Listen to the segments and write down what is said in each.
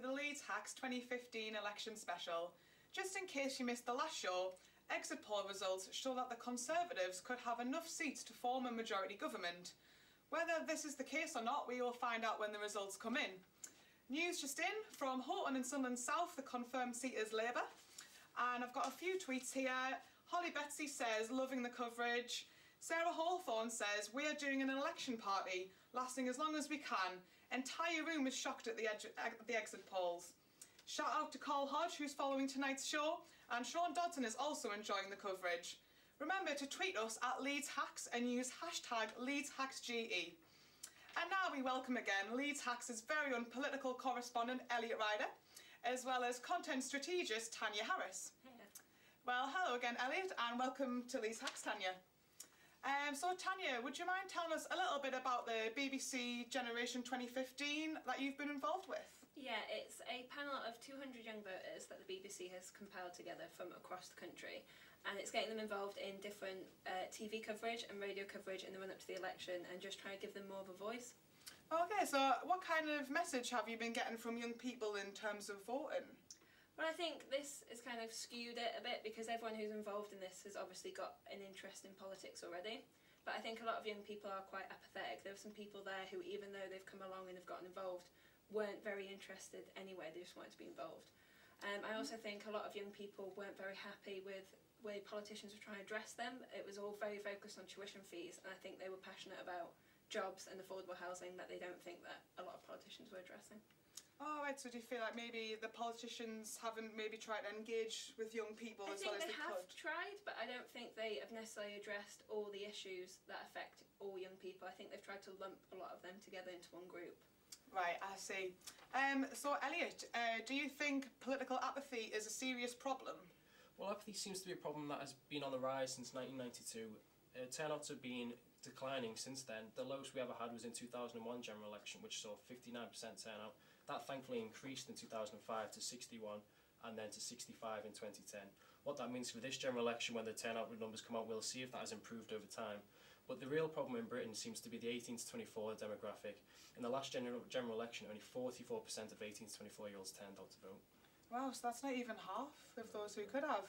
the Leeds Hacks 2015 election special. Just in case you missed the last show, exit poll results show that the Conservatives could have enough seats to form a majority government. Whether this is the case or not, we will find out when the results come in. News just in from Houghton and Sunderland South, the confirmed seat is Labour. And I've got a few tweets here. Holly Betsy says, loving the coverage. Sarah Hawthorne says, we are doing an election party, lasting as long as we can. Entire room is shocked at the exit polls. Shout out to Carl Hodge, who's following tonight's show, and Sean Dodson is also enjoying the coverage. Remember to tweet us at Leeds Hacks and use hashtag LeedsHacksGE. And now we welcome again Leeds Hacks' very own political correspondent Elliot Ryder, as well as content strategist Tanya Harris. Hey. Well, hello again, Elliot, and welcome to Leeds Hacks, Tanya. So Tanya, would you mind telling us a little bit about the BBC Generation 2015 that you've been involved with? Yeah, it's a panel of 200 young voters that the BBC has compiled together from across the country, and it's getting them involved in different TV coverage and radio coverage in the run-up to the election and just trying to give them more of a voice. Okay, so what kind of message have you been getting from young people in terms of voting? Well, I think this has kind of skewed it a bit because everyone who's involved in this has obviously got an interest in politics already. But I think a lot of young people are quite apathetic. There are some people there who, even though they've come along and have gotten involved, weren't very interested anyway. They just wanted to be involved. I also think a lot of young people weren't very happy with the way politicians were trying to address them. It was all very focused on tuition fees, and I think they were passionate about jobs and affordable housing that they don't think that a lot of politicians were addressing. Oh, right, so do you feel like maybe the politicians haven't maybe tried to engage with young people as well as they could? I think they have tried, but I don't think they have necessarily addressed all the issues that affect all young people. I think they've tried to lump a lot of them together into one group. Right, I see. So, Elliot, do you think political apathy is a serious problem? Well, apathy seems to be a problem that has been on the rise since 1992. Turnouts have been declining since then. The lowest we ever had was in 2001 general election, which saw 59% turnout. That thankfully increased in 2005 to 61 and then to 65 in 2010. What that means for this general election, when the turnout numbers come out, we'll see if that has improved over time. But the real problem in Britain seems to be the 18 to 24 demographic. In the last general election, only 44% of 18 to 24-year-olds turned out to vote. Wow, so that's not even half of those who could have.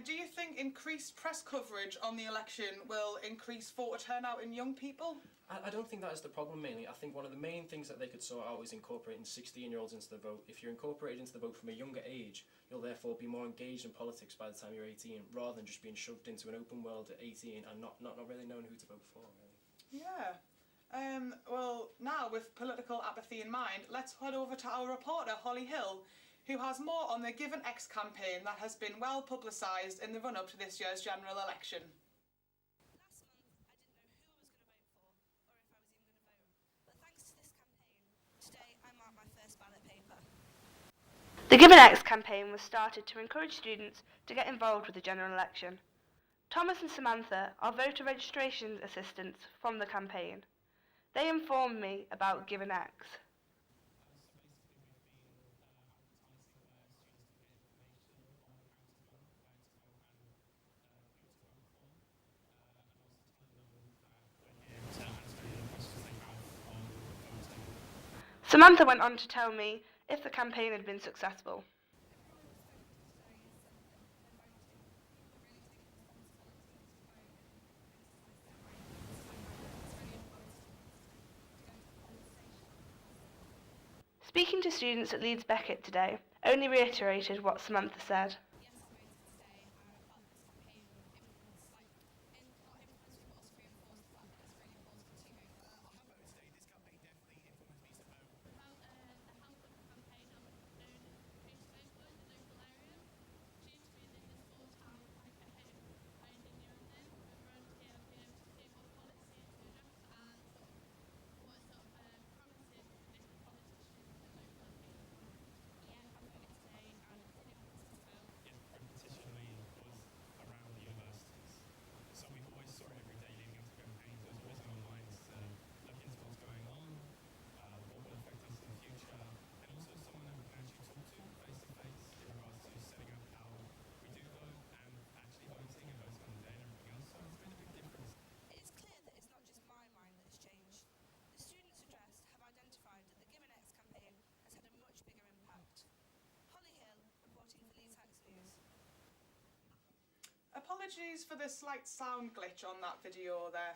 Do you think increased press coverage on the election will increase voter turnout in young people? I don't think that is the problem mainly. I think one of the main things that they could sort out is incorporating 16-year-olds into the vote. If you're incorporated into the vote from a younger age, you'll therefore be more engaged in politics by the time you're 18, rather than just being shoved into an open world at 18 and not really knowing who to vote for, really. Yeah. Well, now with political apathy in mind, let's head over to our reporter, Holly Hill, who has more on the Give an X campaign that has been well publicised in the run-up to this year's general election. The Give an X campaign was started to encourage students to get involved with the general election. Thomas and Samantha are voter registration assistants from the campaign. They informed me about Give an X. Samantha went on to tell me if the campaign had been successful. Speaking to students at Leeds Beckett today only reiterated what Samantha said. apologies for the slight sound glitch on that video there.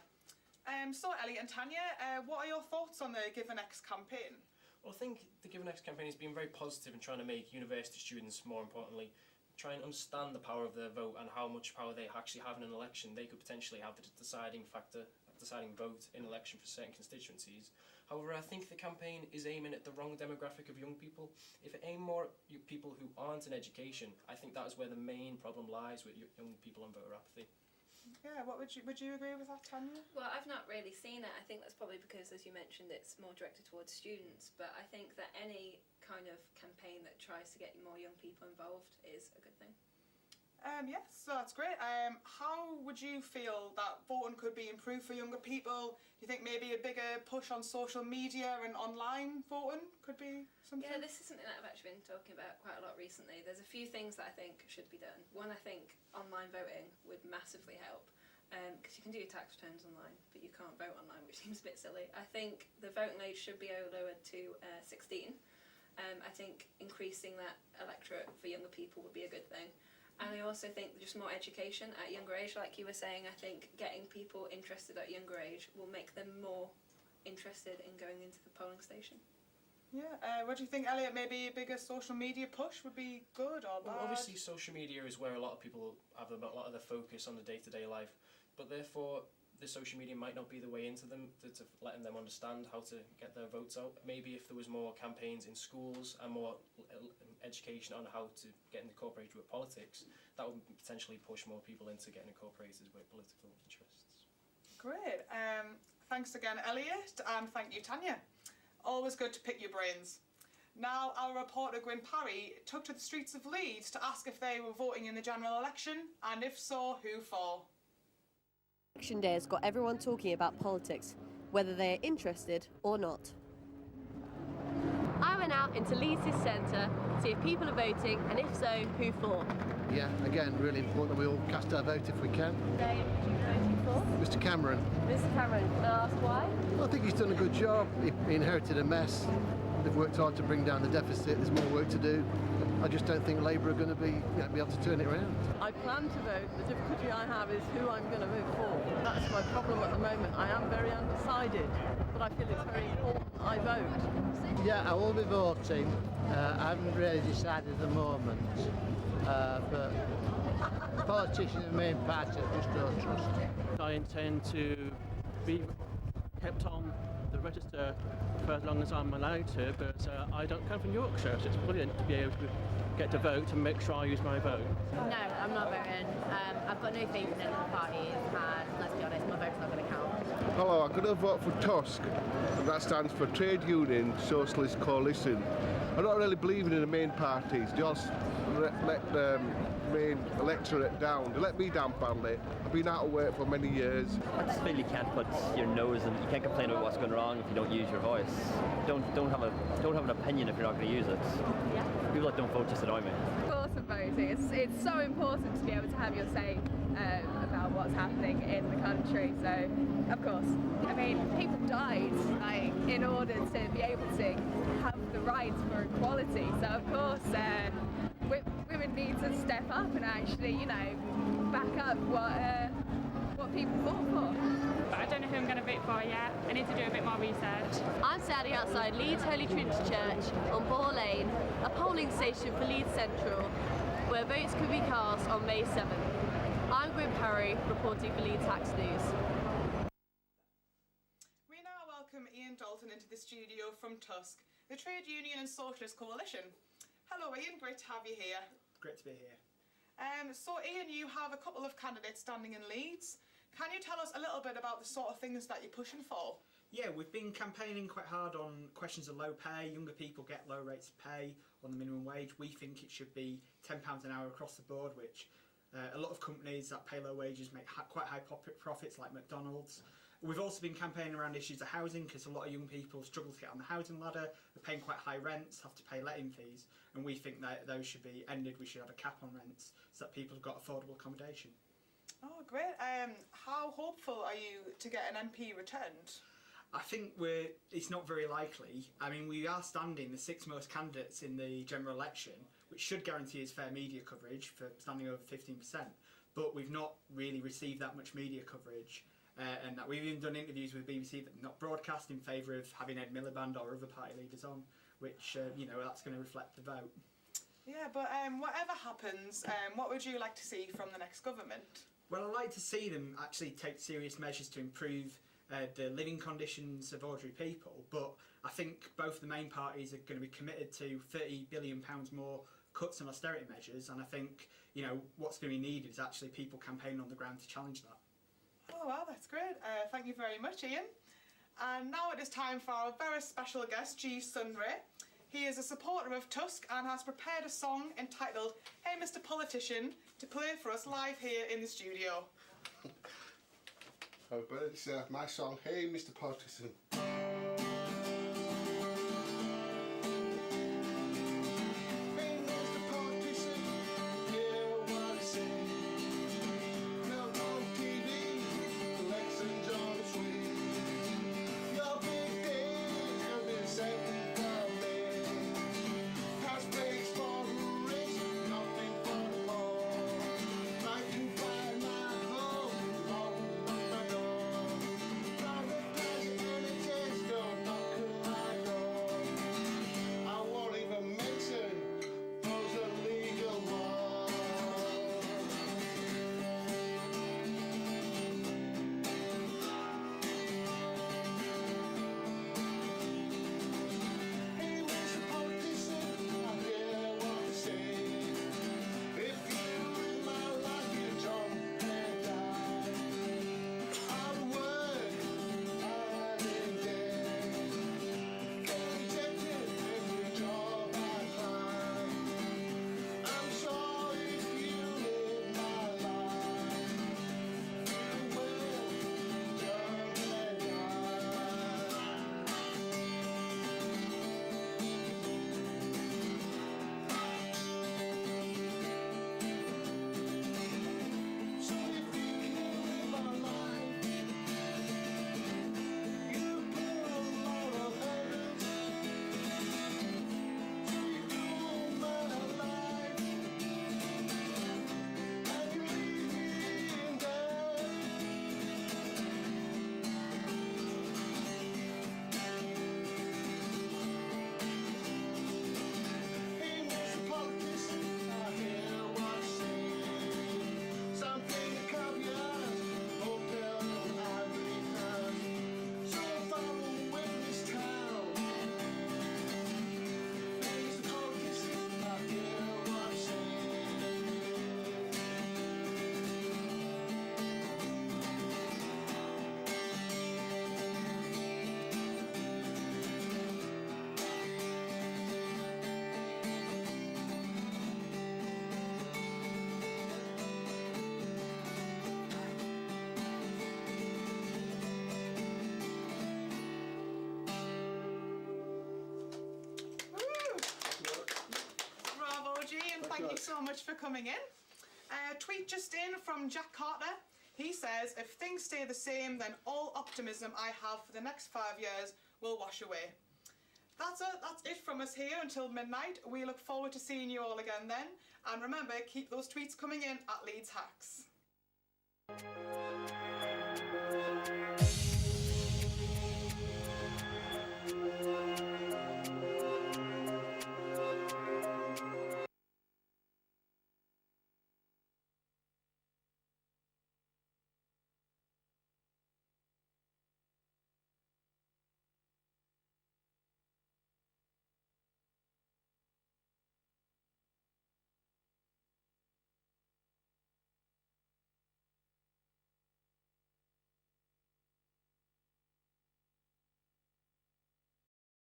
So Elliot and Tanya, what are your thoughts on the Give an X campaign? Well, I think the Give an X campaign has been very positive in trying to make university students, more importantly, try and understand the power of their vote and how much power they actually have in an election. They could potentially have the deciding vote in election for certain constituencies. However, I think the campaign is aiming at the wrong demographic of young people. If it aimed more at people who aren't in education, I think that is where the main problem lies with young people and voter apathy. Yeah, would you agree with that, Tanya? Well, I've not really seen it. I think that's probably because, as you mentioned, it's more directed towards students. But I think that any kind of campaign that tries to get more young people involved is a good thing. Yes, so that's great. How would you feel that voting could be improved for younger people? Do you think maybe a bigger push on social media and online voting could be something? Yeah, this is something that I've actually been talking about quite a lot recently. There's a few things that I think should be done. One, I think online voting would massively help, because you can do your tax returns online, but you can't vote online, which seems a bit silly. I think the voting age should be lowered to 16. I think increasing that electorate for younger people would be a good thing. And I also think just more education at a younger age, like you were saying. I think getting people interested at a younger age will make them more interested in going into the polling station. Yeah, what do you think, Elliot? Maybe a bigger social media push would be good or bad? Well, obviously social media is where a lot of people have a lot of their focus on the day-to-day life, but therefore the social media might not be the way into them, to letting them understand how to get their votes out. Maybe if there was more campaigns in schools and more education on how to get incorporated with politics, that would potentially push more people into getting incorporated with political interests. Great. Thanks again, Elliot, and thank you, Tanya. Always good to pick your brains. Now, our reporter Gwyn Parry took to the streets of Leeds to ask if they were voting in the general election, and if so, who for? Election day has got everyone talking about politics, whether they're interested or not. I went out into Leeds' centre to see if people are voting, and if so, who for. Yeah, again, really important that we all cast our vote if we can. Today, who are you voting for? Mr Cameron. Mr Cameron, can I ask why? Well, I think he's done a good job. He inherited a mess. They've worked hard to bring down the deficit. There's more work to do. I just don't think Labour are going to be able to turn it around. I plan to vote. The difficulty I have is who I'm going to vote for. That's my problem at the moment. I am very undecided, but I feel it's very important I vote. Yeah, I will be voting. I haven't really decided at the moment, but politicians in the main party I just don't trust. I intend to be kept on the register for as long as I'm allowed to, but I don't come from Yorkshire, so it's brilliant to be able to get to vote and make sure I use my vote. No, I'm not voting. I've got no faith in any of the parties, and let's be honest, my vote's not going to count. Hello, I'm going to vote for TUSC, and that stands for Trade Union Socialist Coalition. I don't really believe in the main parties. Just let the main electorate down. They let me down badly. I've been out of work for many years. I just feel you can't put your nose in. You can't complain about what's going wrong if you don't use your voice. Don't have an opinion if you're not going to use it. Yeah. People that don't vote just annoy me. Of course, I'm voting. It's so important to be able to have your say about what's happening in the country. So, of course, I mean, people died in order to be able to have the rights for equality. So, of course, women need to step up and actually, back up what people fought for. But I don't know who I'm going to vote for yet. I need to do a bit more research. I'm standing outside Leeds Holy Trinity Church on Boar Lane, a polling station for Leeds Central, where votes could be cast on May 7th. I'm Gwyn Parry, reporting for Leeds Tax News. We now welcome Iain Dalton into the studio from TUSC, the Trade Union and Socialist Coalition. Hello Iain, great to have you here. Great to be here. So Iain, you have a couple of candidates standing in Leeds. Can you tell us a little bit about the sort of things that you're pushing for? Yeah, we've been campaigning quite hard on questions of low pay. Younger people get low rates of pay on the minimum wage. We think it should be £10 an hour across the board, which a lot of companies that pay low wages make quite high profits, like McDonald's. We've also been campaigning around issues of housing, because a lot of young people struggle to get on the housing ladder. They're paying quite high rents, have to pay letting fees, and we think that those should be ended. We should have a cap on rents so that people have got affordable accommodation. Oh, great. How hopeful are you to get an MP returned? I think it's not very likely. I mean, we are standing the 6 most candidates in the general election. which should guarantee us fair media coverage for standing over 15%, but we've not really received that much media coverage. And that we've even done interviews with BBC that not broadcast in favour of having Ed Miliband or other party leaders on, which, you know, that's going to reflect the vote. Yeah, but whatever happens, what would you like to see from the next government? Well, I'd like to see them actually take serious measures to improve the living conditions of ordinary people, but I think both the main parties are going to be committed to £30 billion more cuts and austerity measures, and I think, you know, what's going to be needed is actually people campaigning on the ground to challenge that. Oh, well, that's great. Thank you very much, Iain. And now it is time for our very special guest, G. Sunreay. He is a supporter of TUSC and has prepared a song entitled Hey Mr Politician to play for us live here in the studio. Oh, but it's my song, Hey Mr Politician. Thank you so much for coming in. Tweet just in from Jack Carter. He says, if things stay the same, then all optimism I have for the next 5 years will wash away. That's it from us here until midnight. We look forward to seeing you all again then. And remember, keep those tweets coming in at Leeds Hacks.